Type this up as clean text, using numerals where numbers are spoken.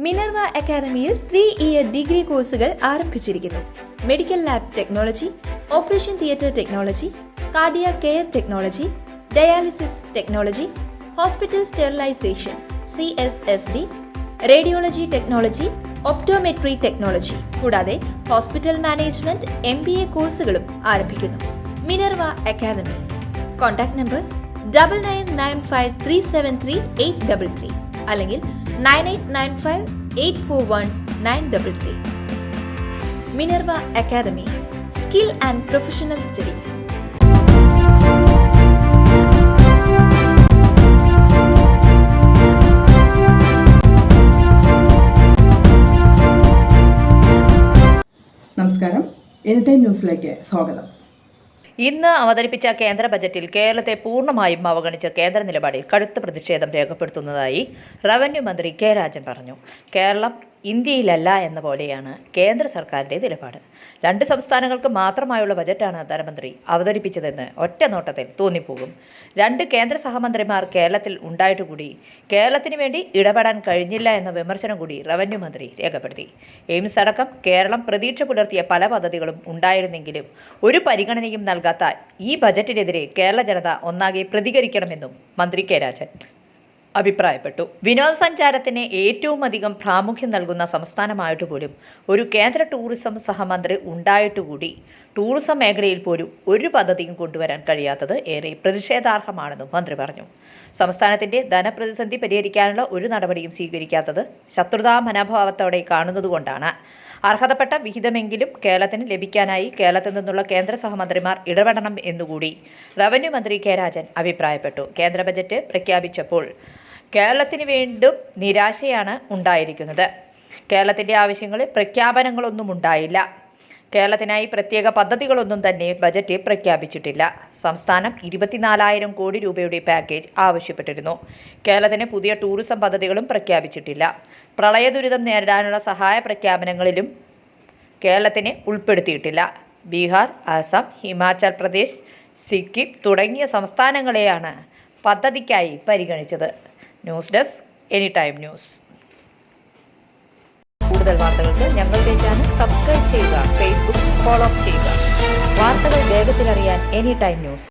Minerva അക്കാദമിയിൽ 3-ഇയർ degree കോഴ്സുകൾ ആരംഭിച്ചിരിക്കുന്നു. Medical lab technology, operation theatre technology, cardiac care technology, dialysis technology, hospital sterilisation CSSD, radiology technology, optometry technology കൂടാതെ hospital management MBA കോഴ്സുകളും ആരംഭിക്കുന്നു. Minerva academy. Contact number 9995373833 അല്ലെങ്കിൽ 9895841933. Minerva academy, skill and professional studies. നമസ്കാരം, anytime ന്യൂസിലേക്ക് സ്വാഗതം. ഇന്ന് അവതരിപ്പിച്ച കേന്ദ്ര ബജറ്റിൽ കേരളത്തെ പൂർണ്ണമായും അവഗണിച്ച കേന്ദ്ര നിലപാടിൽ കടുത്ത പ്രതിഷേധം രേഖപ്പെടുത്തുന്നതായി റവന്യൂ മന്ത്രി കെ രാജൻ പറഞ്ഞു. കേരളം ഇന്ത്യയിലല്ല എന്ന പോലെയാണ് കേന്ദ്ര സർക്കാരിൻ്റെ നിലപാട്. 2 സംസ്ഥാനങ്ങൾക്ക് മാത്രമായുള്ള ബജറ്റാണ് ധനമന്ത്രി അവതരിപ്പിച്ചതെന്ന് ഒറ്റ നോട്ടത്തിൽ തോന്നിപ്പോകും. 2 കേന്ദ്ര സഹമന്ത്രിമാർ കേരളത്തിൽ ഉണ്ടായിട്ടുകൂടി കേരളത്തിന് വേണ്ടി ഇടപെടാൻ കഴിഞ്ഞില്ല എന്ന വിമർശനം കൂടി റവന്യൂ മന്ത്രി രേഖപ്പെടുത്തി. എയിംസ് അടക്കം കേരളം പ്രതീക്ഷ പുലർത്തിയ പല പദ്ധതികളും ഉണ്ടായിരുന്നെങ്കിലും ഒരു പരിഗണനയും നൽകാത്ത ഈ ബജറ്റിനെതിരെ കേരള ജനത ഒന്നാകെ പ്രതികരിക്കണമെന്നും മന്ത്രി കെ രാജൻ അഭിപ്രായപ്പെട്ടു. വിനോദസഞ്ചാരത്തിന് ഏറ്റവും അധികം പ്രാമുഖ്യം നൽകുന്ന സംസ്ഥാനമായിട്ട് പോലും ഒരു കേന്ദ്ര ടൂറിസം സഹമന്ത്രി ഉണ്ടായിട്ടുകൂടി ടൂറിസം മേഖലയിൽ പോലും ഒരു പദ്ധതിയും കൊണ്ടുവരാൻ കഴിയാത്തത് ഏറെ പ്രതിഷേധാർഹമാണെന്നും മന്ത്രി പറഞ്ഞു. സംസ്ഥാനത്തിന്റെ ധനപ്രതിസന്ധി പരിഹരിക്കാനുള്ള ഒരു നടപടിയും സ്വീകരിക്കാത്തത് ശത്രുതാ മനോഭാവത്തോടെ കാണുന്നതുകൊണ്ടാണ്. അർഹതപ്പെട്ട വിഹിതമെങ്കിലും കേരളത്തിന് ലഭിക്കാനായി കേരളത്തിൽ നിന്നുള്ള കേന്ദ്ര സഹമന്ത്രിമാർ ഇടപെടണം എന്നുകൂടി റവന്യൂ മന്ത്രി കെ രാജൻ അഭിപ്രായപ്പെട്ടു. കേന്ദ്ര ബജറ്റ് പ്രഖ്യാപിച്ചപ്പോൾ കേരളത്തിന് വീണ്ടും നിരാശയാണ് ഉണ്ടായിരിക്കുന്നത്. കേരളത്തിൻ്റെ ആവശ്യങ്ങളിൽ പ്രഖ്യാപനങ്ങളൊന്നും ഉണ്ടായില്ല. കേരളത്തിനായി പ്രത്യേക പദ്ധതികളൊന്നും തന്നെ ബജറ്റ് പ്രഖ്യാപിച്ചിട്ടില്ല. സംസ്ഥാനം 24,000 കോടി രൂപയുടെ പാക്കേജ് ആവശ്യപ്പെട്ടിരുന്നു. കേരളത്തിന് പുതിയ ടൂറിസം പദ്ധതികളും പ്രഖ്യാപിച്ചിട്ടില്ല. പ്രളയ ദുരിതം നേരിടാനുള്ള സഹായ പ്രഖ്യാപനങ്ങളിലും കേരളത്തിനെ ഉൾപ്പെടുത്തിയിട്ടില്ല. ബീഹാർ, ആസാം, ഹിമാചൽ പ്രദേശ്, സിക്കിം തുടങ്ങിയ സംസ്ഥാനങ്ങളെയാണ് പദ്ധതിക്കായി പരിഗണിച്ചത്. News desk, anytime news. കൂടുതൽ വാർത്തകൾക്ക് ഞങ്ങളുടെ ചാനൽ സബ്സ്ക്രൈബ് ചെയ്യുക, ഫേസ്ബുക്ക് ഫോളോ ചെയ്യുക. വാർത്തകൾ വേഗത്തിലറിയാൻ എനിടൈം ന്യൂസ്.